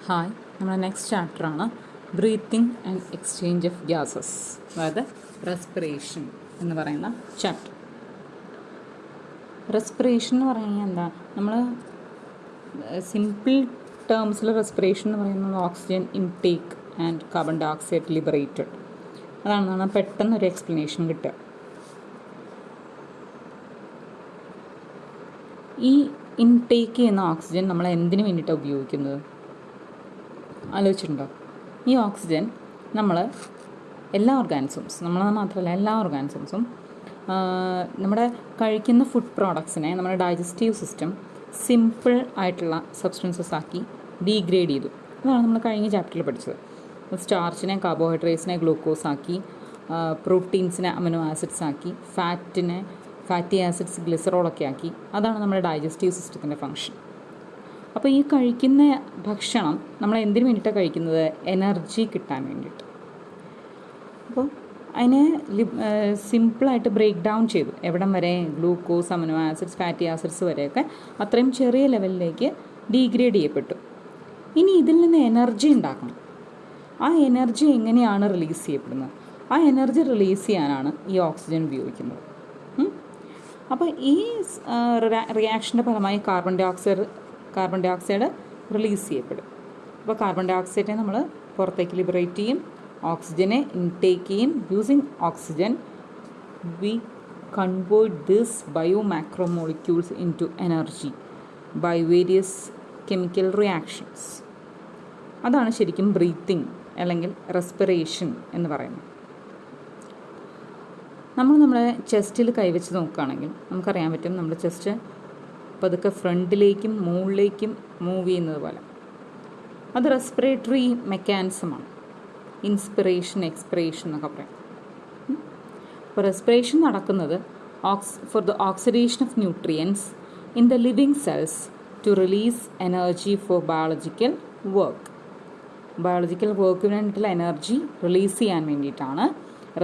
Hi, നമ്മുടെ next ചാപ്റ്ററാണ് breathing and exchange of gases, അതായത് റെസ്പിറേഷൻ എന്ന് പറയുന്ന ചാപ്റ്റർ. റെസ്പിറേഷൻ എന്ന് പറഞ്ഞു കഴിഞ്ഞാൽ എന്താ, നമ്മൾ സിമ്പിൾ ടേംസിൽ റെസ്പിറേഷൻ എന്ന് പറയുന്നത് oxygen intake and carbon dioxide liberated, അതാണ് പെട്ടെന്നൊരു എക്സ്പ്ലനേഷൻ കിട്ടുക. ഈ ഇൻടേക്ക് ചെയ്യുന്ന ഓക്സിജൻ നമ്മൾ എന്തിനു വേണ്ടിയിട്ടാണ് ഉപയോഗിക്കുന്നത് ആലോചിച്ചിട്ടുണ്ടോ? ഈ ഓക്സിജൻ നമ്മൾ എല്ലാ ഓർഗാനിസംസും, നമ്മളത് മാത്രമല്ല എല്ലാ ഓർഗാനിസംസും നമ്മുടെ കഴിക്കുന്ന ഫുഡ് പ്രോഡക്ട്സിനെ നമ്മുടെ ഡൈജസ്റ്റീവ് സിസ്റ്റം സിമ്പിൾ ആയിട്ടുള്ള സബ്സ്റ്റൻസസ് ആക്കി ഡീഗ്രേഡ് ചെയ്തു. അതാണ് നമ്മൾ കഴിഞ്ഞ ചാപ്റ്ററിൽ പഠിച്ചത്. സ്റ്റാർച്ചിനെ കാർബോഹൈഡ്രേറ്റ്സിനെ ഗ്ലൂക്കോസ് ആക്കി, പ്രോട്ടീൻസിനെ അമിനോ ആസിഡ്സ് ആക്കി, ഫാറ്റി ആസിഡ്സ് ഗ്ലിസറോളൊക്കെ ആക്കി. അതാണ് നമ്മുടെ ഡൈജസ്റ്റീവ് സിസ്റ്റത്തിൻ്റെ ഫങ്ഷൻ. അപ്പോൾ ഈ കഴിക്കുന്ന ഭക്ഷണം നമ്മൾ എന്തിനു വേണ്ടിയിട്ടാണ് കഴിക്കുന്നത്? എനർജി കിട്ടാൻ വേണ്ടിയിട്ട്. അപ്പോൾ അതിനെ സിമ്പിളായിട്ട് ബ്രേക്ക് ഡൗൺ ചെയ്തു. എവിടം വരെ? Glucose, amino acids, fatty acids വരെയൊക്കെ അത്രയും ചെറിയ ലെവലിലേക്ക് ഡീഗ്രേഡ് ചെയ്യപ്പെട്ടു. ഇനി ഇതിൽ നിന്ന് എനർജി ഉണ്ടാക്കണം. ആ എനർജി എങ്ങനെയാണ് റിലീസ് ചെയ്യപ്പെടുന്നത്? ആ എനർജി റിലീസ് ചെയ്യാനാണ് ഈ ഓക്സിജൻ ഉപയോഗിക്കുന്നത്. അപ്പോൾ ഈ റിയാക്ഷൻ്റെ ഫലമായി കാർബൺ ഡൈ ഓക്സൈഡ് റിലീസ് ചെയ്യപ്പെടും. അപ്പോൾ കാർബൺ ഡൈ ഓക്സൈഡിനെ നമ്മൾ പുറത്തേക്ക് ലിബറേറ്റ് ചെയ്യും, ഓക്സിജനെ ഇൻടേക്ക് ചെയ്യും. Using oxygen we convert this bio macromolecules into energy by various chemical reactions. അതാണ് ശരിക്കും ബ്രീത്തിങ് അല്ലെങ്കിൽ റെസ്പിറേഷൻ എന്ന് പറയുന്നത്. നമ്മുടെ ചെസ്റ്റിൽ കൈവച്ച് നോക്കുകയാണെങ്കിൽ നമുക്കറിയാൻ പറ്റും, നമ്മുടെ ചെസ്റ്റ് പതുക്കെ ഫ്രണ്ടിലേക്കും മുകളിലേക്കും മൂവ് ചെയ്യുന്നത് പോലെ. അത് റെസ്പിറേറ്ററി മെക്കാനിസമാണ്. ഇൻസ്പിറേഷൻ, എക്സ്പിറേഷൻ എന്നൊക്കെ പറയും. അപ്പോൾ റെസ്പിറേഷൻ നടക്കുന്നത് for the oxidation of nutrients in the living cells to release energy for biological work. Biological വർക്കിന് വേണ്ടിയിട്ടുള്ള എനർജി റിലീസ് ചെയ്യാൻ വേണ്ടിയിട്ടാണ്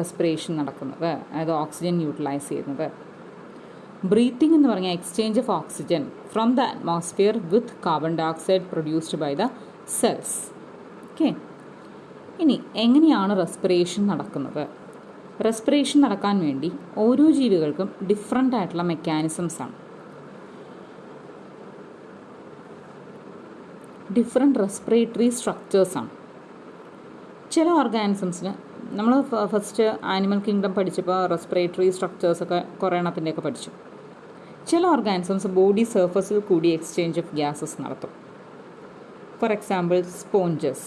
റെസ്പിറേഷൻ നടക്കുന്നത്, അതായത് ഓക്സിജൻ യൂട്ടിലൈസ് ചെയ്യുന്നത്. ബ്രീത്തിങ് എന്ന് പറഞ്ഞാൽ exchange of oxygen from the atmosphere with carbon dioxide produced by the cells. Okay, ഇനി എങ്ങനെയാണ് റെസ്പിറേഷൻ നടക്കുന്നത്? റെസ്പിറേഷൻ നടക്കാൻ വേണ്ടി ഓരോ ജീവികൾക്കും ഡിഫറെൻ്റ് ആയിട്ടുള്ള മെക്കാനിസംസ് ആണ്, ഡിഫറെൻ്റ് റെസ്പിറേറ്ററി സ്ട്രക്ചേഴ്സാണ്. ചില ഓർഗാനിസംസിന് നമ്മൾ ഫസ്റ്റ് ആനിമൽ കിങ്ഡം പഠിച്ചപ്പോൾ റെസ്പിറേറ്ററി സ്ട്രക്ചേഴ്സൊക്കെ കുറേ എണ്ണത്തിൻ്റെയൊക്കെ പഠിച്ചു. ചില ഓർഗാനിസംസ് ബോഡി സർഫസിൽ കൂടി എക്സ്ചേഞ്ച് ഓഫ് ഗ്യാസസ് നടത്തും. For example sponges,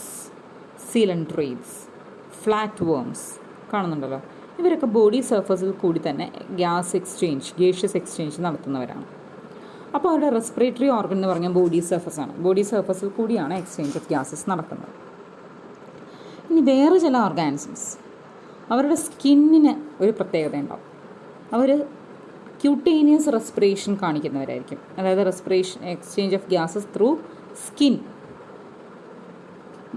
coelenterates, flat worms കാണുന്നുണ്ടല്ലോ. ഇവരൊക്കെ ബോഡി സർഫസിൽ കൂടി തന്നെ ഗേഷ്യസ് എക്സ്ചേഞ്ച് നടത്തുന്നവരാണ്. അപ്പോൾ അവരുടെ റെസ്പിറേറ്ററി ഓർഗൻ എന്ന് പറഞ്ഞാൽ ബോഡി സർഫസാണ്. ബോഡി സർഫസിൽ കൂടിയാണ് എക്സ്ചേഞ്ച് ഓഫ് ഗ്യാസസ് നടക്കുന്നത്. ഇനി വേറെ ചില ഓർഗാനിസംസ്, അവരുടെ സ്കിന്നിന് ഒരു പ്രത്യേകത ഉണ്ടാവും. അവർ ക്യൂട്ടേനിയസ് റെസ്പിറേഷൻ കാണിക്കുന്നവരായിരിക്കും, അതായത് respiration exchange of gases through skin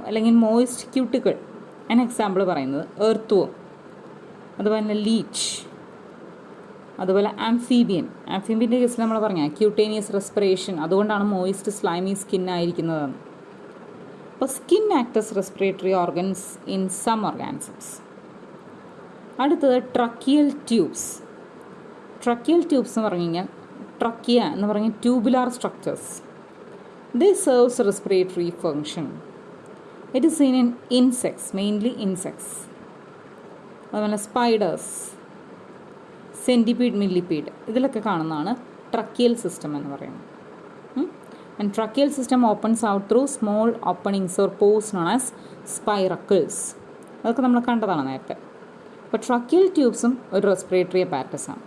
അല്ലെങ്കിൽ മോയിസ്റ്റ് ക്യൂട്ടിക്കിൾ. അതിന് എക്സാമ്പിൾ പറയുന്നത് എർത്ത് വോം, അതുപോലെ തന്നെ ലീച്ച്, അതുപോലെ ആംഫീബിയൻ്റെ കേസിൽ നമ്മൾ പറഞ്ഞാൽ ക്യൂട്ടേനിയസ് റെസ്പിറേഷൻ, അതുകൊണ്ടാണ് മോയിസ്റ്റ് സ്ലൈമി സ്കിൻ ആയിരിക്കുന്നതെന്ന്. അപ്പോൾ skin act as respiratory organs in some organisms. അടുത്തത് ട്രക്കിയൽ ട്യൂബ്സ്. ട്രക്കിയൽ ട്യൂബ്സ് എന്ന് പറഞ്ഞു കഴിഞ്ഞാൽ ട്രക്കിയ എന്ന് പറഞ്ഞാൽ tubular structures. They serves respiratory function. It is seen in insects, mainly insects, അതുപോലെ സ്പൈഡേഴ്സ്, സെൻറ്റിപീഡ്, മില്ലിപീഡ്, ഇതിലൊക്കെ കാണുന്നതാണ് ട്രക്കിയൽ സിസ്റ്റം എന്ന് പറയുന്നത്. And tracheal system opens out through small openings or pores known as spiracles. അതൊക്കെ നമ്മൾ കണ്ടതാണ് നേരത്തെ. അപ്പോൾ ട്രക്കിയൽ ട്യൂബ്സും ഒരു റെസ്പിറേറ്ററി അപ്പാരറ്റസ് ആണ്.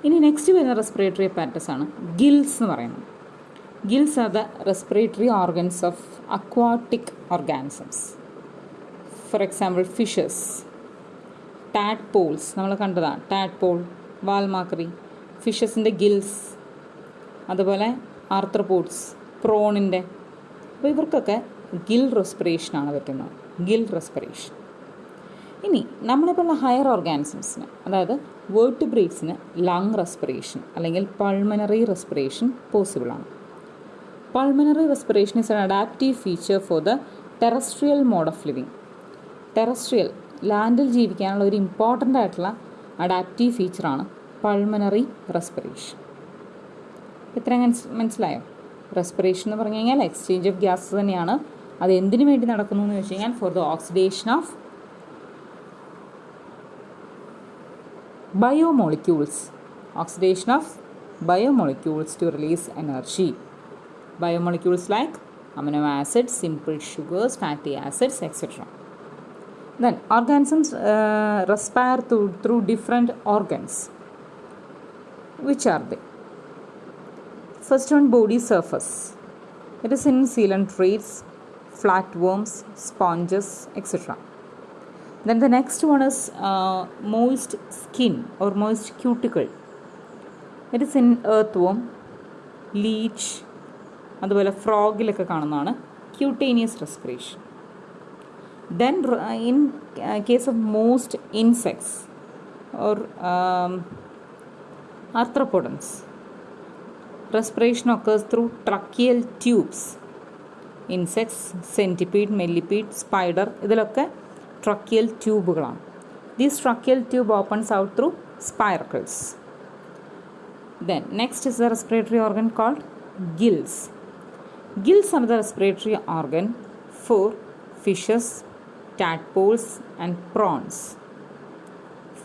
ഇനി നെക്സ്റ്റ് വരുന്ന റെസ്പിറേറ്ററി അപ്പാരറ്റസ് ആണ് ഗിൽസ് എന്ന് പറയുന്നത്. Gills are the respiratory organs of aquatic organisms. For example fishes, tadpoles, നമ്മൾ കണ്ടതാണ് ടാഡ്പോൾ, വാൽമാക്രി, ഫിഷസിൻ്റെ ഗിൽസ്, അതുപോലെ ആർത്രോപോഡ്സ്, പ്രോണിൻ്റെ. അപ്പോൾ ഇവർക്കൊക്കെ ഗിൽ റെസ്പിറേഷനാണ് പറ്റുന്നത്, ഗിൽ റെസ്പിറേഷൻ. ഇനി നമ്മളിപ്പോൾ ഹയർ ഓർഗാനിസംസിന്, അതായത് വേർട്ടിബ്രേറ്റ്സിന് ലങ് റെസ്പിറേഷൻ അല്ലെങ്കിൽ പൾമനറി റെസ്പിറേഷൻ പോസിബിളാണ്. Pulmonary respiration is an adaptive feature for the terrestrial mode of living. Terrestrial ലാൻഡിൽ ജീവിക്കാനുള്ള ഒരു ഇമ്പോർട്ടൻ്റ് ആയിട്ടുള്ള അഡാപ്റ്റീവ് ഫീച്ചറാണ് പൾമനറി റെസ്പിറേഷൻ. ഇത്രയും മനസ്സിലായോ? റെസ്പിറേഷൻ എന്ന് പറഞ്ഞു കഴിഞ്ഞാൽ എക്സ്ചേഞ്ച് ഓഫ് ഗ്യാസ് തന്നെയാണ്. അത് എന്തിനു വേണ്ടി നടക്കുന്നു എന്ന് വെച്ച് കഴിഞ്ഞാൽ for the oxidation of biomolecules. Oxidation of biomolecules to release energy. Biomolecules like amino acids, simple sugars, fatty acids, etc. Then organisms respire through different organs. Which are they? First one, body surface. It is in coelenterates, flatworms, sponges, etc. Then the next one is moist skin or moist cuticle. It is in earthworm, leech, അതുപോലെ ഫ്രോഗിലൊക്കെ കാണുന്നതാണ് cutaneous respiration. Then in case of most insects or arthropodans, respiration occurs through tracheal tubes. Insects, centipede, millipede, spider, ഇതിലൊക്കെ tracheal ട്യൂബുകളാണ്. These tracheal tube opens out through spiracles. Then next is the respiratory organ called gills. Gills are the respiratory organ for fishes, tadpoles and prawns.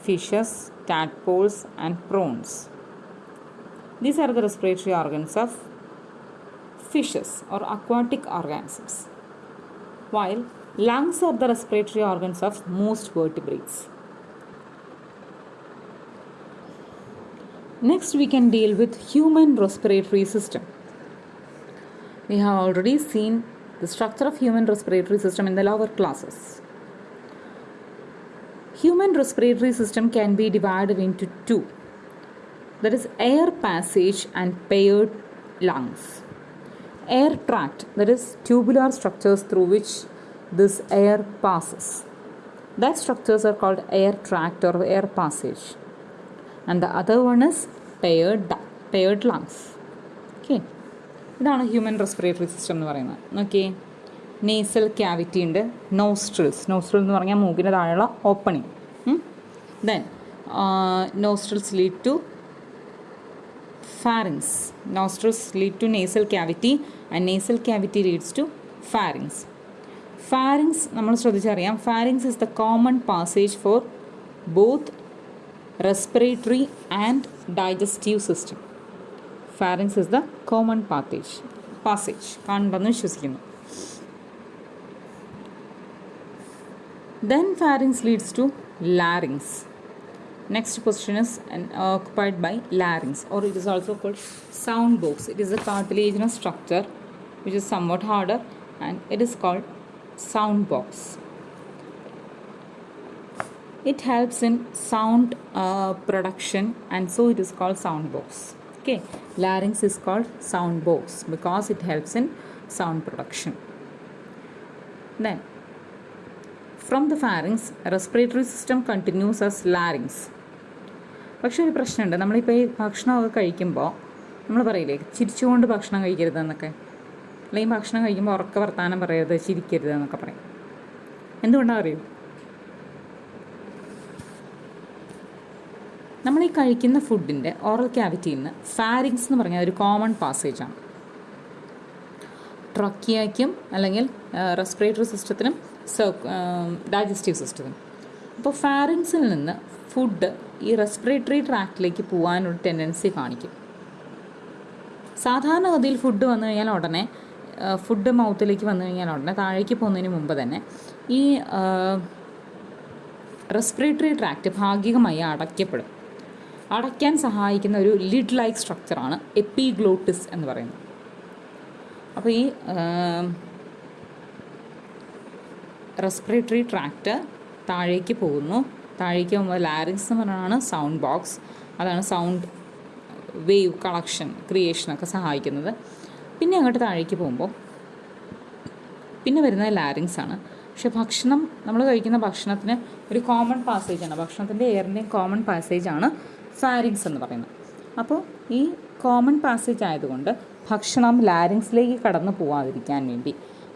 Fishes, tadpoles and prawns. These are the respiratory organs of fishes or aquatic organisms, while lungs are the respiratory organs of most vertebrates. Next we can deal with human respiratory system. We have already seen the structure of human respiratory system in the lower classes. Human respiratory system can be divided into two. That is air passage and paired lungs. Air tract, that is tubular structures through which this air passes. That structures are called air tract or air passage. And the other one is paired lungs. Okay. ഇതാണ് human respiratory system എന്ന് പറയുന്നത്. നോക്കിയേ, nasal cavity ഉണ്ട്, nostrils എന്ന് പറഞ്ഞാൽ മൂക്കിന് താഴെയുള്ള opening. Then nostrils lead to pharynx. Nostrils lead to nasal cavity and nasal cavity leads to pharynx. Pharynx നമ്മൾ ശ്രദ്ധിച്ചറിയാം, pharynx is the common passage for both respiratory and digestive system. Pharynx is the common passage കാണുന്നുണ്ടെന്ന് വിശ്വസിക്കുന്നു. Then pharynx leads to larynx. Next position is occupied by larynx, or it is also called sound box. It is a cartilaginous structure which is somewhat harder and it is called sound box. It helps in sound production and so it is called sound box. Okay, larynx is called sound box because it helps in sound production. Then from the pharynx, respiratory system continues as larynx. പക്ഷേ ഒരു പ്രശ്നമുണ്ട്. നമ്മളിപ്പോൾ ഈ ഭക്ഷണമൊക്കെ കഴിക്കുമ്പോൾ നമ്മൾ പറയില്ലേ ചിരിച്ചുകൊണ്ട് ഭക്ഷണം കഴിക്കരുതെന്നൊക്കെ, അല്ലെങ്കിൽ ഭക്ഷണം കഴിക്കുമ്പോൾ ഉറക്ക വർത്താനം പറയരുത്, ചിരിക്കരുതെന്നൊക്കെ പറയും. എന്തുകൊണ്ടാണ് അറിയൂ? നമ്മൾ ഈ കഴിക്കുന്ന ഫുഡിൻ്റെ ഓറൽ ക്യാവിറ്റിയിൽ നിന്ന് ഫാരിങ്സ് എന്ന് പറഞ്ഞാൽ ഒരു കോമൺ പാസേജാണ്. ട്രക്കിയയ്ക്കും അല്ലെങ്കിൽ റെസ്പിറേറ്ററി സിസ്റ്റത്തിനും ഡൈജസ്റ്റീവ് സിസ്റ്റത്തിനും. അപ്പോൾ ഫാരിങ്സിൽ നിന്ന് ഫുഡ് ഈ റെസ്പിറേറ്ററി ട്രാക്റ്റിലേക്ക് പോകാനൊരു ടെൻഡൻസി കാണിക്കും. സാധാരണഗതിയിൽ ഫുഡ് വന്നു കഴിഞ്ഞാൽ ഉടനെ ഫുഡ് മൗത്തിലേക്ക് വന്നു കഴിഞ്ഞാൽ ഉടനെ താഴേക്ക് പോകുന്നതിന് മുമ്പ് തന്നെ ഈ റെസ്പിറേറ്ററി ട്രാക്റ്റ് ഭാഗികമായി അടയ്ക്കപ്പെടും. അടയ്ക്കാൻ സഹായിക്കുന്ന ഒരു ലിഡ് ലൈക്ക് സ്ട്രക്ചറാണ് എപ്പിഗ്ലോട്ടിസ് എന്ന് പറയുന്നത്. അപ്പോൾ ഈ റെസ്പിറേറ്ററി ട്രാക്റ്റ് താഴേക്ക് പോകുന്നു. താഴേക്ക് പോകുമ്പോൾ ലാരിങ്സ് എന്ന് പറയുന്നതാണ് സൗണ്ട് ബോക്സ്. അതാണ് സൗണ്ട് വേവ് കളക്ഷൻ ക്രിയേഷനൊക്കെ സഹായിക്കുന്നത്. പിന്നെ അങ്ങോട്ട് താഴേക്ക് പോകുമ്പോൾ പിന്നെ വരുന്നത് ലാരിങ്സ് ആണ്. പക്ഷെ ഭക്ഷണം നമ്മൾ കഴിക്കുന്ന ഭക്ഷണത്തിന് ഒരു കോമൺ പാസേജാണ്, ഭക്ഷണത്തിൻ്റെ എയറിൻ്റെയും കോമൺ പാസേജാണ് ഫാരിങ്സ് എന്ന് പറയുന്നത്. അപ്പോൾ ഈ കോമൺ പാസേജ് ആയതുകൊണ്ട് ഭക്ഷണം ലാരിങ്സിലേക്ക് കടന്നു പോകാതിരിക്കാൻ വേണ്ടി.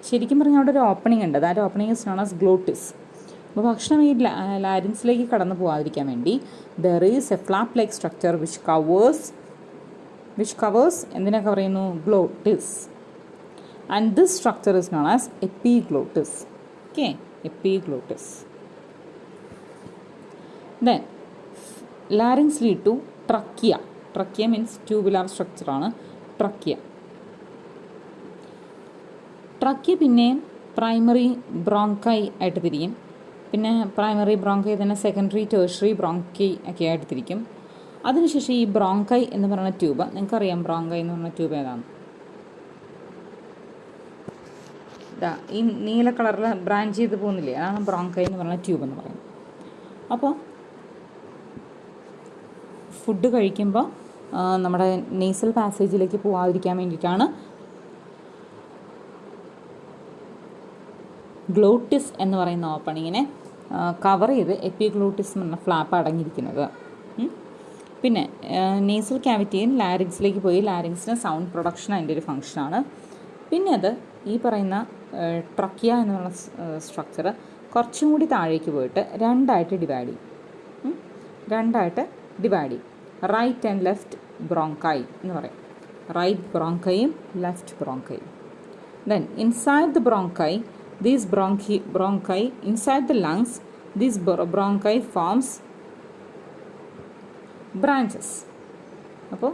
ശരിക്കും പറഞ്ഞാൽ അവിടെ ഒരു ഓപ്പണിംഗ് ഉണ്ട്. That opening is known as glottis. അപ്പോൾ ഭക്ഷണം ഈ ലാരിങ്സിലേക്ക് കടന്നു പോകാതിരിക്കാൻ വേണ്ടി there is a flap like structure which covers എന്തിനൊക്കെ പറയുന്നു? Glottis. And this structure is known as epiglottis. Okay, epiglottis. Then larynx lead to trachea. Trachea means tubular സ്ട്രക്ചറാണ് ട്രക്കിയ. ട്രക്കിയ പിന്നെയും പ്രൈമറി ബ്രോങ്കൈ ആയിട്ട് തിരിയും. പിന്നെ പ്രൈമറി ബ്രോങ്കൈ തന്നെ secondary tertiary bronchi ഒക്കെ ആയിട്ട് തിരിക്കും. അതിനുശേഷം ഈ ബ്രോങ്കൈ എന്ന് പറയുന്ന ട്യൂബ്, നിങ്ങൾക്കറിയാം ബ്രോങ്കൈ എന്ന് പറയുന്ന ട്യൂബ് ഏതാണ്? ഈ നീല കളറിൽ ബ്രാഞ്ച് ചെയ്ത് പോകുന്നില്ലേ, അതാണ് ബ്രോങ്കൈ എന്ന് പറയുന്ന ട്യൂബ് എന്ന് പറയുന്നത്. അപ്പോൾ ഫുഡ് കഴിക്കുമ്പോൾ നമ്മുടെ നേസൽ പാസേജിലേക്ക് പോകാതിരിക്കാൻ വേണ്ടിയിട്ടാണ് ഗ്ലോട്ടിസ് എന്ന് പറയുന്ന ഓപ്പണിങ്ങിനെ കവർ ചെയ്ത് എപ്പിഗ്ലോട്ടിസ് എന്ന ഫ്ലാപ്പ് അടങ്ങിയിരിക്കുന്നത്. പിന്നെ നേസൽ ക്യാവിറ്റിയും ലാരിങ്സിലേക്ക് പോയി ലാരിങ്സിന് സൗണ്ട് പ്രൊഡക്ഷൻ അതിൻ്റെ ഒരു ഫങ്ഷനാണ്. പിന്നെ അത് ഈ പറയുന്ന ട്രക്കിയ എന്നുള്ള സ്ട്രക്ചർ കുറച്ചും കൂടി താഴേക്ക് പോയിട്ട് രണ്ടായിട്ട് ഡിവൈഡ് ചെയ്യും. റൈറ്റ് ആൻഡ് ലെഫ്റ്റ് ബ്രോങ്കൈ എന്ന് പറയും. റൈറ്റ് ബ്രോങ്കൈയും ലെഫ്റ്റ് ബ്രോങ്കൈയും. Then inside the bronchi, these bronchi inside the lungs, these bronchi forms branches. അപ്പോൾ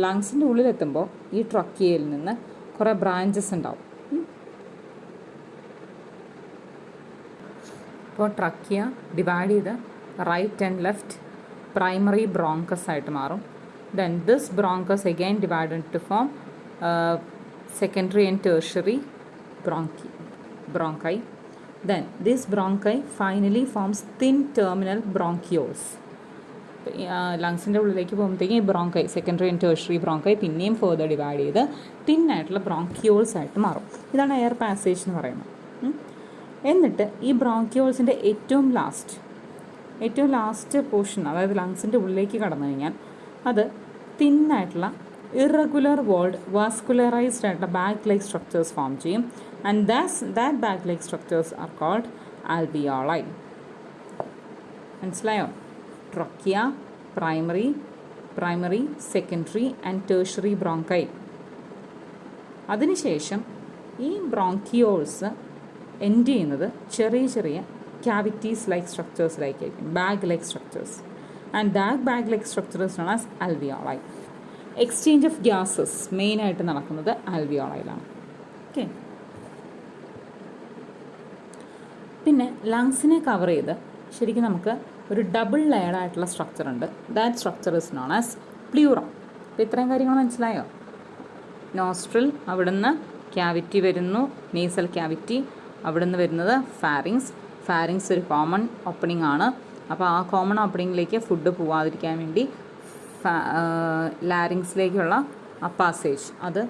ലങ്സിൻ്റെ ഉള്ളിലെത്തുമ്പോൾ ഈ ട്രക്കിയയിൽ നിന്ന് കുറേ ബ്രാഞ്ചസ് ഉണ്ടാവും. അപ്പോൾ ട്രക്കിയ ഡിവൈഡ് ചെയ്ത് right and left primary bronchus ആയിട്ട് മാറും. Then this bronchus again divided to form secondary and tertiary bronchi. Then this bronchi finally forms thin terminal bronchioles. ലങ്സിൻ്റെ ഉള്ളിലേക്ക് പോകുമ്പോഴത്തേക്കും ഈ bronchi secondary and tertiary bronchi പിന്നെയും further divide ചെയ്ത് തിന്നായിട്ടുള്ള bronchioles ആയിട്ട് മാറും. ഇതാണ് എയർ പാസേജ് എന്ന് പറയുന്നത്. എന്നിട്ട് ഈ ബ്രോങ്കിയോൾസിൻ്റെ ഏറ്റവും ലാസ്റ്റ് പോർഷൻ, അതായത് ലങ്സിൻ്റെ ഉള്ളിലേക്ക് കടന്നു കഴിഞ്ഞാൽ അത് തിന്നായിട്ടുള്ള ഇറഗുലർ വോൾഡ് വാസ്കുലറൈസ്ഡ് ആയിട്ടുള്ള ബാഗ് ലൈക്ക് സ്ട്രക്ചേഴ്സ് ഫോം ചെയ്യും. And that bag like structures are called alveoli. മനസ്സിലായോ? Trachea, primary secondary and tertiary bronchi. അതിനുശേഷം ഈ ബ്രോങ്കിയോൾസ് എൻഡ് ചെയ്യുന്നത് ചെറിയ ക്യാവിറ്റീസ് ലൈക്ക് സ്ട്രക്ചേഴ്സിലായിരിക്കും, bag like structures. And that bag like structures known as alveoli. Exchange of gases മെയിനായിട്ട് നടക്കുന്നത് ആൽവിയോളയിലാണ്. Okay, പിന്നെ ലങ്സിനെ cover ചെയ്ത് ശരിക്കും നമുക്ക് ഒരു ഡബിൾ ലെയർഡ് ആയിട്ടുള്ള സ്ട്രക്ചർ ഉണ്ട്. That structure is known as pleura. അപ്പോൾ ഇത്രയും കാര്യങ്ങൾ മനസ്സിലായോ? നോസ്ട്രിൽ, അവിടുന്ന് ക്യാവിറ്റി വരുന്നു, നേസൽ ക്യാവിറ്റി, അവിടുന്ന് വരുന്നത് ഫാരിങ്സ് ഒരു കോമൺ ഓപ്പണിംഗ് ആണ്. അപ്പോൾ ആ കോമൺ ഓപ്പണിങ്ങിലേക്ക് ഫുഡ് പോവാതിരിക്കാൻ വേണ്ടി ലാരിങ്സിലേക്കുള്ള പാസേജ്, അത്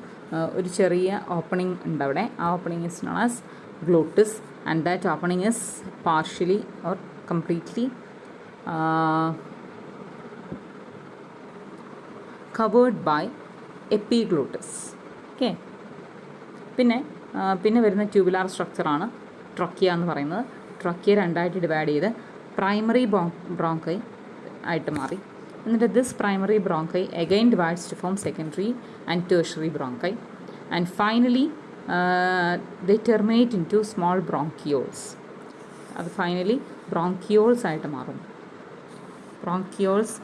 ഒരു ചെറിയ ഓപ്പണിംഗ് ഉണ്ട് അവിടെ. ആ opening is known as glottis. And that opening is partially or completely covered by epiglottis. Okay, പിന്നെ വരുന്ന ട്യൂബുലാർ സ്ട്രക്ചറാണ് ട്രക്കിയ എന്ന് പറയുന്നത്. ട്രക്കിയ രണ്ടായിട്ട് ഡിവൈഡ് ചെയ്ത് പ്രൈമറി ബ്രോങ്കൈ ആയിട്ട് മാറി. എന്നിട്ട് this primary bronchi again divides to form secondary and tertiary bronchi. And finally they terminate into small bronchioles. അത് ഫൈനലി ബ്രോങ്കിയോൾസ് ആയിട്ട് മാറും. Bronchioles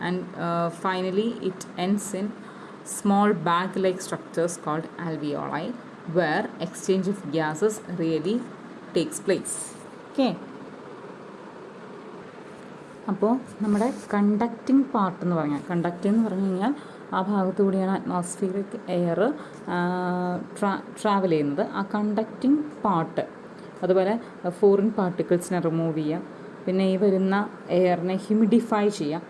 and finally it ends in small bag-like structures called alveoli, where exchange of gases really takes place. Okay. അപ്പോൾ നമ്മുടെ conducting part എന്ന് പറഞ്ഞു കഴിഞ്ഞാൽ ആ ഭാഗത്തു കൂടിയാണ് അറ്റ്മോസ്ഫിയറിക് എയർ ട്രാവൽ ചെയ്യുന്നത്. ആ കണ്ടക്റ്റിംഗ് പാർട്ട്, അതുപോലെ ഫോറിൻ പാർട്ടിക്കിൾസിനെ റിമൂവ് ചെയ്യുക, പിന്നെ ഈ വരുന്ന എയറിനെ ഹ്യൂമിഡിഫൈ ചെയ്യുക,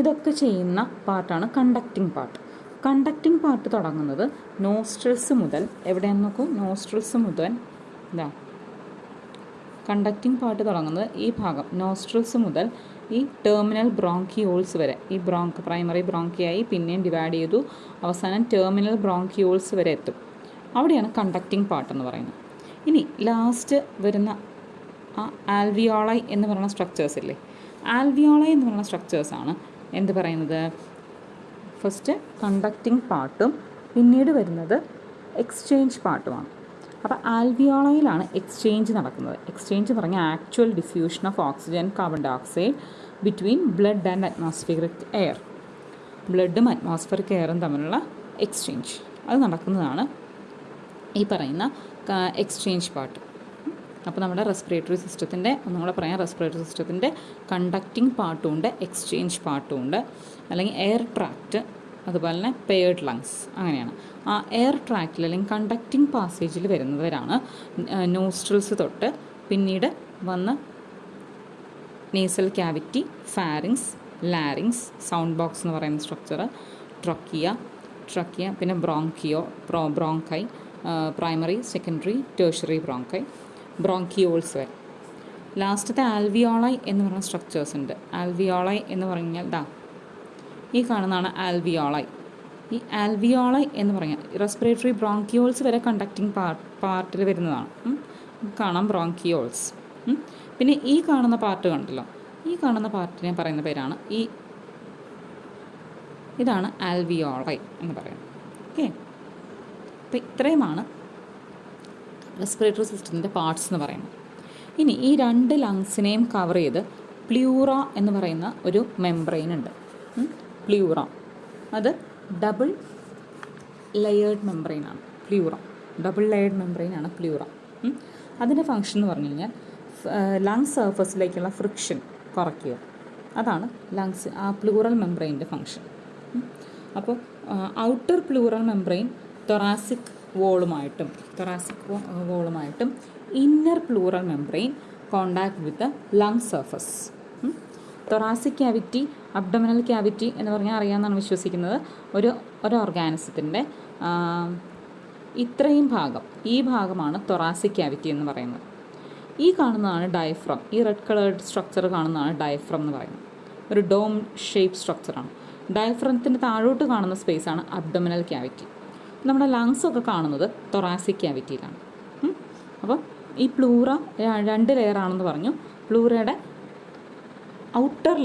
ഇതൊക്കെ ചെയ്യുന്ന പാർട്ടാണ് കണ്ടക്റ്റിംഗ് പാർട്ട്. കണ്ടക്റ്റിംഗ് പാർട്ട് തുടങ്ങുന്നത് നോസ്ട്രിൽസ് മുതൽ, എവിടെയാണെന്ന് നോക്കൂ, നോസ്ട്രിൽസ് മുതൽ കണ്ടക്റ്റിംഗ് പാർട്ട് തുടങ്ങുന്നത് ഈ ഭാഗം നോസ്ട്രിൽസ് മുതൽ ഈ ടെർമിനൽ ബ്രോങ്കിയോൾസ് വരെ, ഈ പ്രൈമറി ബ്രോങ്കിയായി പിന്നെയും ഡിവൈഡ് ചെയ്തു അവസാനം ടെർമിനൽ ബ്രോങ്കിയോൾസ് വരെ എത്തും. അവിടെയാണ് കണ്ടക്റ്റിംഗ് പാർട്ട് എന്ന് പറയുന്നത്. ഇനി ലാസ്റ്റ് വരുന്ന ആ ആൽവിയോളൈ എന്ന് പറയുന്ന സ്ട്രക്ചേഴ്സ് ഇല്ലേ, ആൽവിയോളൈ എന്ന് പറയുന്ന സ്ട്രക്ചേഴ്സാണ് എന്ത് പറയുന്നത്, ഫസ്റ്റ് കണ്ടക്റ്റിംഗ് പാർട്ടും പിന്നീട് വരുന്നത് എക്സ്ചേഞ്ച് പാർട്ടുമാണ്. അപ്പോൾ ആൽവിയോളയിലാണ് എക്സ്ചേഞ്ച് നടക്കുന്നത്. എക്സ്ചേഞ്ച് എന്ന് പറഞ്ഞാൽ actual diffusion of oxygen carbon dioxide between blood and atmospheric air. ബ്ലഡും അറ്റ്മോസ്ഫിയറിക് എയറും തമ്മിലുള്ള എക്സ്ചേഞ്ച് അത് നടക്കുന്നതാണ് ഈ പറയുന്ന എക്സ്ചേഞ്ച് പാർട്ട്. അപ്പോൾ നമ്മുടെ റെസ്പിറേറ്ററി സിസ്റ്റത്തിൻ്റെ, ഒന്നുകൂടെ പറയാം, റെസ്പിറേറ്ററി സിസ്റ്റത്തിൻ്റെ കണ്ടക്റ്റിംഗ് പാർട്ടും ഉണ്ട്, എക്സ്ചേഞ്ച് പാർട്ടും ഉണ്ട്. അല്ലെങ്കിൽ എയർ ട്രാക്റ്റ്, അതുപോലെ തന്നെ പെയർഡ് ലങ്സ്, അങ്ങനെയാണ്. ആ എയർ ട്രാക്റ്റിൽ അല്ലെങ്കിൽ കണ്ടക്റ്റിംഗ് പാസേജിൽ വരുന്നവരാണ് നോസ്ട്രിൽസ് തൊട്ട് പിന്നീട് വന്ന് nasal cavity, pharynx, larynx, sound box എന്ന് പറയുന്ന സ്ട്രക്ചർ, ട്രക്കിയ, പിന്നെ bronchi, primary, secondary, tertiary bronchioles വരെ. ലാസ്റ്റത്തെ ആൽവിയോളൈ എന്ന് പറയുന്ന സ്ട്രക്ചേഴ്സ് ഉണ്ട്. ആൽവിയോളൈ എന്ന് പറഞ്ഞാൽ ഈ കാണുന്നതാണ് ആൽവിയോളൈ. ഈ ആൽവിയോളൈ എന്ന് പറഞ്ഞാൽ റെസ്പിറേറ്ററി ബ്രോങ്കിയോൾസ് വരെ കണ്ടക്റ്റിംഗ് പാർട്ടിൽ വരുന്നതാണ്. കാണാം ബ്രോങ്കിയോൾസ്. പിന്നെ ഈ കാണുന്ന പാർട്ട് കണ്ടല്ലോ, ഈ കാണുന്ന പാർട്ടിനെ പറയുന്ന പേരാണ് ഇതാണ് ആൽവിയോളൈ എന്ന് പറയുന്നത്. ഓക്കെ, അപ്പോൾ ഇത്രയുമാണ് റെസ്പിറേറ്ററി സിസ്റ്റത്തിൻ്റെ പാർട്സ് എന്ന് പറയുന്നത്. ഇനി ഈ രണ്ട് ലങ്സിനെയും കവർ ചെയ്ത് പ്ലൂറ എന്ന് പറയുന്ന ഒരു മെംബ്രെയിൻ ഉണ്ട്. പ്ലൂറ അത് ഡബിൾ ലെയേർഡ് മെംബ്രെയിനാണ്. ഡബിൾ ലെയേർഡ് മെംബ്രെയിനാണ് പ്ലൂറ. അതിൻ്റെ ഫങ്ഷൻ എന്ന് പറഞ്ഞു കഴിഞ്ഞാൽ ലങ്സ് സർഫസിലേക്കുള്ള ഫ്രിക്ഷൻ കുറയ്ക്കുക. അതാണ് ലങ്സ് ആ പ്ലൂറൽ മെംബ്രെയിൻ്റെ ഫങ്ഷൻ. അപ്പോൾ ഔട്ടർ പ്ലൂറൽ മെംബ്രെയിൻ തൊറാസിക് വോളുമായിട്ടും inner pleural membrane contact with lung surface. Thoracic cavity, abdominal cavity എന്ന് പറഞ്ഞാൽ അറിയാമെന്നാണ് വിശ്വസിക്കുന്നത്. ഒരു ഓർഗാനിസത്തിൻ്റെ ഇത്രയും ഭാഗം, ഈ ഭാഗമാണ് തൊറാസിക് ക്യാവിറ്റി എന്ന് പറയുന്നത്. ഈ കാണുന്നതാണ് ഡയഫ്രം. ഈ റെഡ് കളേർഡ് സ്ട്രക്ചർ കാണുന്നതാണ് ഡയഫ്രം എന്ന് പറയുന്നത്. ഒരു ഡോം ഷേപ്പ് സ്ട്രക്ചറാണ്. ഡയഫ്രത്തിൻ്റെ താഴോട്ട് കാണുന്ന സ്പേസാണ് അബ്ഡമിനൽ ക്യാവിറ്റി. നമ്മുടെ ലങ്സൊക്കെ കാണുന്നത് തൊറാസിക് ക്യാവിറ്റിയിലാണ്. അപ്പോൾ ഈ പ്ലൂറ 2 ലെയറാണെന്ന് പറഞ്ഞു. പ്ലൂറയുടെ ഔട്ടർ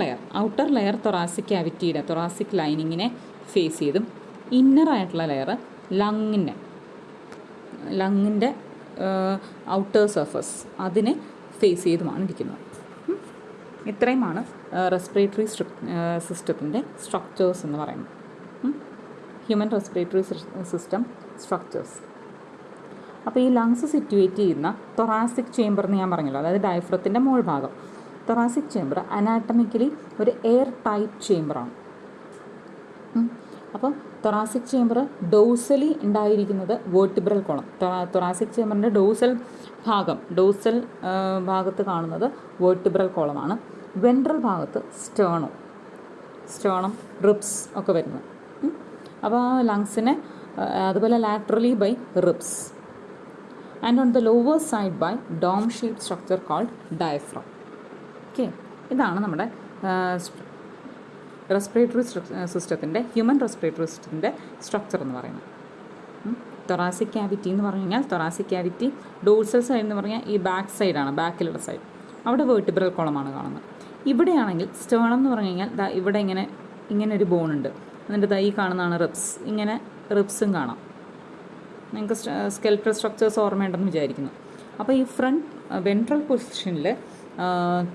ലെയർ തൊറാസിക് ക്യാവിറ്റിയുടെ തൊറാസിക് ലൈനിങ്ങിനെ ഫേസ് ചെയ്തും ഇന്നറായിട്ടുള്ള ലെയർ ലങ്ങിൻ്റെ ഔട്ടർ സർഫസ് അതിനെ ഫേസ് ചെയ്തുമാണ് ഇരിക്കുന്നത്. ഇത്രയുമാണ് റെസ്പിറേറ്ററി സിസ്റ്റത്തിൻ്റെ സ്ട്രക്ചേഴ്സ് എന്ന് പറയുന്നത്. Human respiratory system structures. അപ്പോൾ ഈ ലങ്സ് സിറ്റുവേറ്റ് ചെയ്യുന്ന തൊറാസിക് ചേംബർ എന്ന് ഞാൻ പറഞ്ഞല്ലോ, അതായത് ഡയഫ്രത്തിൻ്റെ മോൾ ഭാഗം. തൊറാസിക് ചേംബർ അനാറ്റമിക്കലി ഒരു എയർ ടൈറ്റ് ചേംബറാണ്. അപ്പോൾ തൊറാസിക് ചേംബർ ഡോസലി ഉണ്ടായിരിക്കുന്നത് വേർട്ടിബ്രൽ കോളം. തൊറാസിക് ചേംബറിൻ്റെ ഡോസൽ ഭാഗത്ത് കാണുന്നത് വേർട്ടിബ്രൽ കോളമാണ്. വെൻട്രൽ ഭാഗത്ത് സ്റ്റേണം, റിബ്സ് ഒക്കെ വരുന്നത്. അപ്പോൾ ആ ലങ്സിനെ അതുപോലെ laterally by ribs and on the lower side by dome shape structure called diaphragm. Okay, ഇതാണ് നമ്മുടെ റെസ്പിറേറ്ററി സിസ്റ്റത്തിൻ്റെ, ഹ്യൂമൻ റെസ്പിറേറ്ററി സിസ്റ്റത്തിൻ്റെ സ്ട്രക്ചർ എന്ന് പറയുന്നത്. തൊറാസിക് ക്യാവിറ്റി എന്ന് പറഞ്ഞു കഴിഞ്ഞാൽ, തൊറാസിക് ക്യാവിറ്റി ഡോർസൽ സൈഡ് എന്ന് പറഞ്ഞാൽ ഈ ബാക്ക് സൈഡാണ്, ബാക്കിലുള്ള സൈഡ്. അവിടെ വേർട്ടിബ്രൽ കോളമാണ് കാണുന്നത്. ഇവിടെയാണെങ്കിൽ സ്റ്റേണം എന്ന് പറഞ്ഞു കഴിഞ്ഞാൽ ഇവിടെ ഇങ്ങനെ ഒരു ബോണുണ്ട്. എന്നിട്ട് ഈ കാണുന്നതാണ് റിബ്സ്. ഇങ്ങനെ റിബ്സും കാണാം. നിങ്ങൾക്ക് സ്കെൽറ്റൽ സ്ട്രക്ചേഴ്സ് ഓർമ്മയുണ്ടെന്ന് വിചാരിക്കുന്നു. അപ്പോൾ ഈ ഫ്രണ്ട് വെൻട്രൽ പൊസിഷനിൽ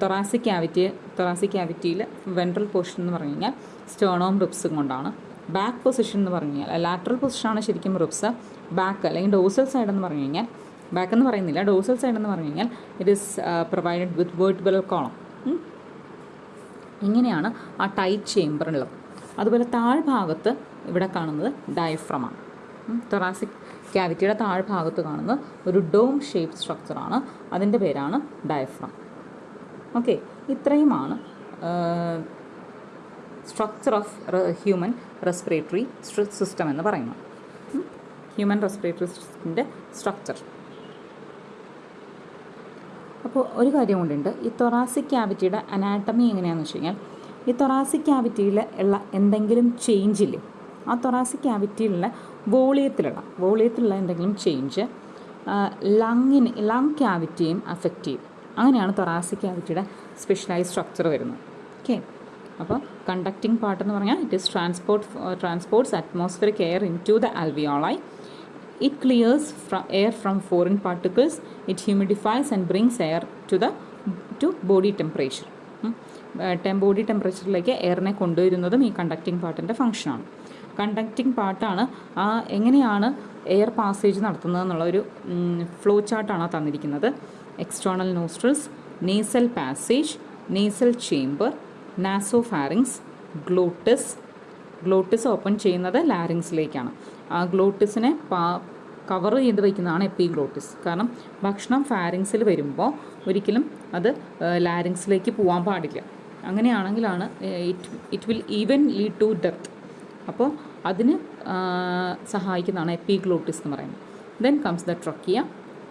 തൊറാസിക് ക്യാവിറ്റിയിൽ വെൻട്രൽ പൊസിഷൻ എന്ന് പറഞ്ഞു കഴിഞ്ഞാൽ സ്റ്റേണവും റിബ്സും കൊണ്ടാണ്. ബാക്ക് പൊസിഷൻ എന്ന് പറഞ്ഞു കഴിഞ്ഞാൽ ലാറ്ററൽ പൊസിഷനാണ് ശരിക്കും റിബ്സ്. ബാക്ക് അല്ലെങ്കിൽ ഡോസൽ സൈഡ് എന്ന് പറഞ്ഞു കഴിഞ്ഞാൽ, ബാക്ക് എന്ന് പറയുന്നില്ല, ഡോസൽ സൈഡ് എന്ന് പറഞ്ഞു കഴിഞ്ഞാൽ it is provided with vertebral column. ഇങ്ങനെയാണ് ആ ടൈറ്റ് ചേംബറുള്ളത്. അതുപോലെ താഴ്ഭാഗത്ത് ഇവിടെ കാണുന്നത് ഡയഫ്രമാണ്. തൊറാസിക് ക്യാവിറ്റിയുടെ താഴ്ഭാഗത്ത് കാണുന്നത് ഒരു ഡോം ഷേപ്പ് സ്ട്രക്ചറാണ്. അതിൻ്റെ പേരാണ് ഡയഫ്രം. ഓക്കെ, ഇത്രയുമാണ് structure of human respiratory system എന്ന് പറയുന്നത്. ഹ്യൂമൻ റെസ്പിറേറ്ററി സിസ്റ്റത്തിൻ്റെ സ്ട്രക്ചർ. അപ്പോൾ ഒരു കാര്യം കൊണ്ടുണ്ട്, ഈ തൊറാസിക് ക്യാവിറ്റിയുടെ അനാട്ടമി എങ്ങനെയാണെന്ന് വെച്ച് കഴിഞ്ഞാൽ, ഈ തൊറാസിക് ക്യാവിറ്റിയിൽ ഉള്ള എന്തെങ്കിലും ചേഞ്ചില്ലേ, ആ തൊറാസിക് ക്യാവിറ്റിയിലുള്ള വോളിയത്തിലുള്ള എന്തെങ്കിലും ചേഞ്ച് ലങ് ക്യാവിറ്റിയും അഫക്റ്റ് ചെയ്യും. അങ്ങനെയാണ് തൊറാസിക് ക്യാവിറ്റിയുടെ സ്പെഷ്യലൈസ് സ്ട്രക്ചർ വരുന്നത്. ഓക്കെ, അപ്പോൾ കണ്ടക്റ്റിംഗ് പാർട്ട് എന്ന് പറഞ്ഞാൽ it is transports atmospheric air into the alveoli. It clears air from foreign particles. It humidifies and brings air to body temperature. Body ടെമ്പറേച്ചറിലേക്ക് എയറിനെ കൊണ്ടുവരുന്നതും ഈ കണ്ടക്റ്റിംഗ് പാർട്ടിൻ്റെ ഫംഗ്ഷനാണ്. കണ്ടക്റ്റിംഗ് പാർട്ടാണ് എങ്ങനെയാണ് എയർ പാസേജ് നടത്തുന്നത് എന്നുള്ളൊരു ഫ്ലോ ചാർട്ടാണ് തന്നിരിക്കുന്നത്. External nostrils, nasal passage, nasal chamber, nasopharynx, glottis open ചെയ്യുന്നത് ലാരിങ്സിലേക്കാണ്. ആ ഗ്ലോട്ടിസിനെ കവർ ചെയ്ത് വയ്ക്കുന്നതാണ് എപ്പിഗ്ലോട്ടിസ്. കാരണം ഭക്ഷണം ഫാരിങ്സിൽ വരുമ്പോൾ ഒരിക്കലും അത് ലാരിങ്സിലേക്ക് പോകാൻ പാടില്ല. അങ്ങനെയാണെങ്കിലാണ് it will even lead to death. അപ്പോൾ അതിന് സഹായിക്കുന്നതാണ് എപ്പിഗ്ലോട്ടിസ് എന്ന് പറയുന്നത്. Then comes the trachea,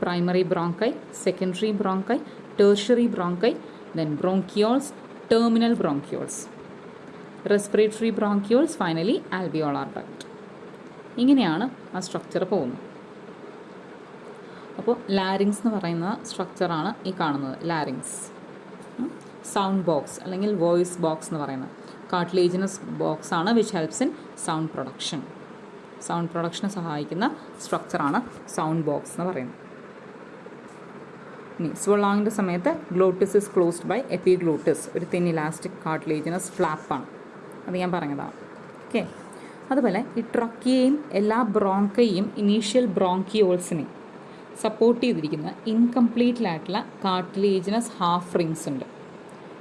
primary bronchi, secondary bronchi, tertiary bronchi, then bronchioles, terminal bronchioles, respiratory bronchioles, finally alveolar duct. ഇങ്ങനെയാണ് ആ സ്ട്രക്ചർ പോകുന്നത്. അപ്പോൾ ലാരിങ്സ് എന്ന് പറയുന്ന സ്ട്രക്ചറാണ് ഈ കാണുന്നത്. ലാരിങ്സ്, സൗണ്ട് ബോക്സ് അല്ലെങ്കിൽ വോയിസ് ബോക്സ് എന്ന് പറയുന്നത് കാർട്ടിലേജിനസ് ബോക്സ് ആണ്, വിച്ച് ഹെൽപ്സ് ഇൻ സൗണ്ട് പ്രൊഡക്ഷന് സഹായിക്കുന്ന സ്ട്രക്ചറാണ് സൗണ്ട് ബോക്സ് എന്ന് പറയുന്നത്. ഇനി സ്വള്ളാങ്ങിൻ്റെ സമയത്ത് glottis is closed by epiglottis, ഒരു തിൻ ഇലാസ്റ്റിക് കാർട്ടിലേജിനസ് ഫ്ലാപ്പാണ്. അത് ഞാൻ പറഞ്ഞതാണ്. ഓക്കെ, അതുപോലെ ഈ ട്രക്കിയയും എല്ലാ ബ്രോങ്കയും ഇനീഷ്യൽ ബ്രോങ്കിയോൾസിനെയും സപ്പോർട്ട് ചെയ്തിരിക്കുന്ന ഇൻകംപ്ലീറ്റ്ലായിട്ടുള്ള കാർട്ടിലേജിനസ് ഹാഫ് റിങ്സ് ഉണ്ട്.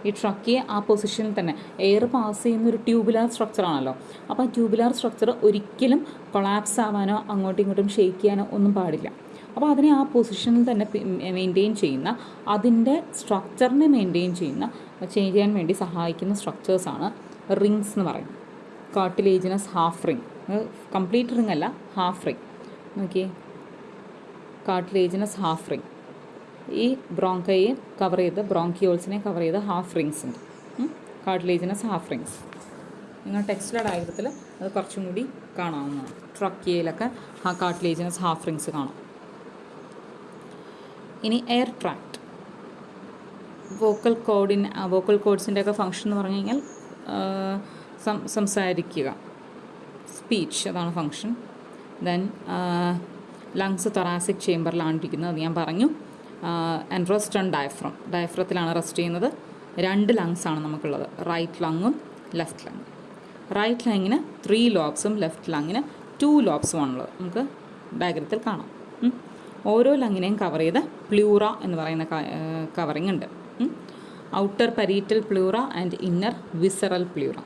ഈ ട്രക്കിയ ആ പൊസിഷനിൽ തന്നെ എയർ പാസ് ചെയ്യുന്ന ഒരു ട്യൂബുലാർ സ്ട്രക്ചറാണല്ലോ. അപ്പോൾ ആ ട്യൂബുലാർ സ്ട്രക്ചർ ഒരിക്കലും കൊളാപ്സ് ആവാനോ അങ്ങോട്ടും ഇങ്ങോട്ടും ഷെയ്ക്ക് ചെയ്യാനോ ഒന്നും പാടില്ല. അപ്പോൾ അതിനെ ആ പൊസിഷനിൽ തന്നെ മെയിൻറ്റെയിൻ ചെയ്യുന്ന, അതിൻ്റെ സ്ട്രക്ചറിനെ മെയിൻറ്റെയിൻ ചെയ്യാൻ വേണ്ടി സഹായിക്കുന്ന സ്ട്രക്ചേഴ്സാണ് റിങ്സ് എന്ന് പറയുന്നത്. Cartilaginous half ring, complete ring അല്ല, ഹാഫ് റിങ്. നോക്കിയേ, കാർട്ടിലേജിനസ് ഹാഫ് റിങ്. ഈ ബ്രോങ്കയെ കവർ ചെയ്ത്, ബ്രോങ്കിയോൾസിനെ കവർ ചെയ്ത് ഹാഫ് റിങ്സ് ഉണ്ട്, കാർട്ടിലേജിനസ് ഹാഫ് റിങ്സ്. നിങ്ങൾ ടെക്സ്റ്റിലെ ഡയഗ്രത്തിൽ അത് കുറച്ചും കൂടി കാണാവുന്നതാണ്. ട്രക്കിയയിലൊക്കെ കാർട്ടിലേജിനസ് ഹാഫ് റിങ്സ് കാണാം. ഇനി എയർ ട്രാക്ട്, വോക്കൽ കോഡ്സിൻ്റെ ഒക്കെ ഫങ്ഷൻ എന്ന് പറഞ്ഞു കഴിഞ്ഞാൽ സംസാരിക്കുക, സ്പീച്ച്, അതാണ് ഫങ്ഷൻ. ദെൻ ലങ്സ് തൊറാസിക് ചേംബറിലാണ് ഇരിക്കുന്നത്, അത് ഞാൻ പറഞ്ഞു. ആൻഡ് റെസ്റ്റ് ഓൺ ഡയഫ്രത്തിലാണ് റെസ്റ്റ് ചെയ്യുന്നത്. 2 ലങ്സാണ് നമുക്കുള്ളത്, റൈറ്റ് ലങ്ങും ലെഫ്റ്റ് ലങ്ങും. റൈറ്റ് ലങ്ങിന് 3 ലോബ്സും ലെഫ്റ്റ് ലങ്ങിന് 2 ലോബ്സും ആണുള്ളത്. നമുക്ക് ഡയഗ്രത്തിൽ കാണാം. ഓരോ ലങ്ങിനെയും കവർ ചെയ്ത് പ്ലൂറ എന്ന് പറയുന്ന കവറിങ് ഉണ്ട്. Outer parietal pleura and inner visceral pleura.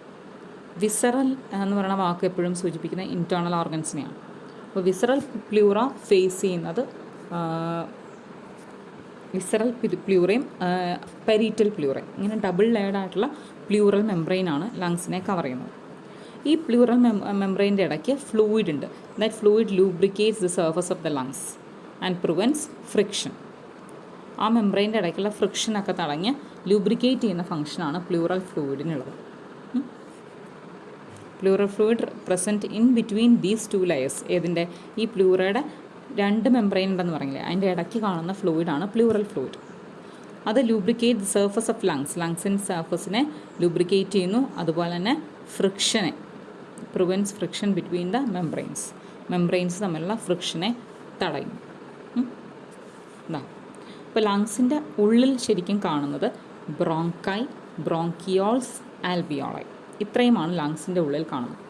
Visceral എന്ന് പറയുന്ന വാക്ക് എപ്പോഴും സൂചിപ്പിക്കുന്ന ഇൻറ്റേർണൽ ഓർഗൻസിനെയാണ്. അപ്പോൾ വിസറൽ പ്ലൂറ ഫേസ് ചെയ്യുന്നത് വിസറൽ പ്ലൂറയും പരീറ്റൽ പ്ലൂറയും, ഇങ്ങനെ ഡബിൾ ലെയർഡായിട്ടുള്ള പ്ലൂറൽ മെംബ്രെയിനാണ് ലങ്സിനെ കവർ ചെയ്യുന്നത്. ഈ പ്ലൂറൽ മെംബ്രെയിൻ്റെ ഇടയ്ക്ക് ഫ്ലൂയിഡ് ഉണ്ട്. That fluid lubricates the surface of the lungs and prevents friction. ആ മെംബ്രെയിൻ്റെ ഇടയ്ക്കുള്ള ഫ്രിക്ഷനൊക്കെ തടഞ്ഞ് ലൂബ്രിക്കേറ്റ് ചെയ്യുന്ന ഫംഗ്ഷനാണ് പ്ലൂറൽ ഫ്ലൂയിഡിനുള്ളത്. Pleural fluid present in between these 2 layers. ഏതിൻ്റെ? ഈ പ്ലൂറയുടെ 2 മെംബ്രെയിൻ ഉണ്ടെന്ന് പറഞ്ഞില്ലേ, അതിൻ്റെ ഇടയ്ക്ക് കാണുന്ന ഫ്ലൂയിഡാണ് പ്ലൂറൽ ഫ്ലൂയിഡ്. അത് ലൂബ്രിക്കേറ്റ് സർഫസ് ഓഫ് ലങ്സിൻ്റെ സർഫസിനെ ലൂബ്രിക്കേറ്റ് ചെയ്യുന്നു. അതുപോലെ തന്നെ ഫ്രിക്ഷനെ, prevents friction between the membranes തമ്മിലുള്ള ഫ്രിക്ഷനെ തടയും. ഇതാ, ഇപ്പോൾ ലങ്സിൻ്റെ ഉള്ളിൽ ശരിക്കും കാണുന്നത് ബ്രോങ്കൈ, ബ്രോങ്കിയോൾസ്, ആൽവിയോളൈ, ഇത്രയുമാണ് ലങ്സിൻ്റെ ഉള്ളിൽ കാണുന്നത്.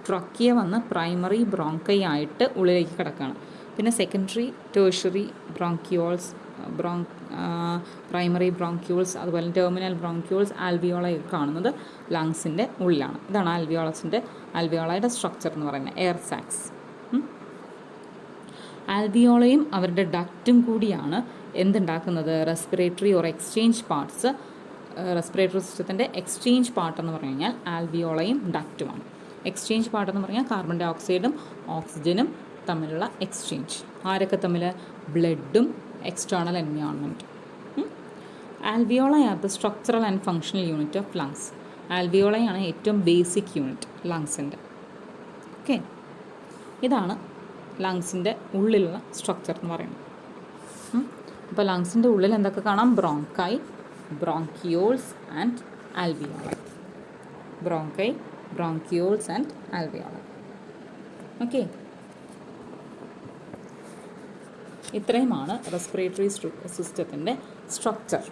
ട്രക്കിയ വന്ന് പ്രൈമറി ബ്രോങ്കൈ ആയിട്ട് ഉള്ളിലേക്ക് കിടക്കുകയാണ്. പിന്നെ secondary, tertiary bronchioles, primary bronchioles, അതുപോലെ ടെർമിനൽ ബ്രോങ്കിയോൾസ്, ആൽവിയോളൈ കാണുന്നത് ലങ്സിൻ്റെ ഉള്ളിലാണ്. ഇതാണ് ആൽവിയോളയുടെ സ്ട്രക്ചർ എന്ന് പറയുന്നത്, എയർ സാക്സ്. ആൽവിയോളയും അവരുടെ ഡക്റ്റും കൂടിയാണ് എന്തുണ്ടാക്കുന്നത്? Respiratory or exchange parts. Respiratory സിസ്റ്റത്തിൻ്റെ എക്സ്ചേഞ്ച് പാർട്ട് എന്ന് പറഞ്ഞു കഴിഞ്ഞാൽ ആൽവിയോളയും ഡക്റ്റുമാണ്. എക്സ്ചേഞ്ച് പാർട്ട് എന്ന് പറഞ്ഞാൽ കാർബൺ ഡൈ ഓക്സൈഡും ഓക്സിജനും തമ്മിലുള്ള എക്സ്ചേഞ്ച്. ആരൊക്കെ തമ്മിൽ? ബ്ലഡും എക്സ്റ്റേണൽ എൻവയോൺമെൻറ്റും. Alveoli are the structural and functional unit of lungs. ആൽവിയോളയാണ് ഏറ്റവും ബേസിക് യൂണിറ്റ് ലങ്സിൻ്റെ. ഓക്കെ, ഇതാണ് ലങ്സിൻ്റെ ഉള്ളിലുള്ള സ്ട്രക്ചർ എന്ന് പറയുന്നത്. അപ്പോൾ ലങ്സിൻ്റെ ഉള്ളിൽ എന്തൊക്കെ കാണാം? Bronchi, bronchioles and alveoli. Bronchi, bronchioles and alveoli. Okay, ഇത്രയുമാണ് റെസ്പിറേറ്ററി സിസ്റ്റത്തിൻ്റെ സ്ട്രക്ചർ.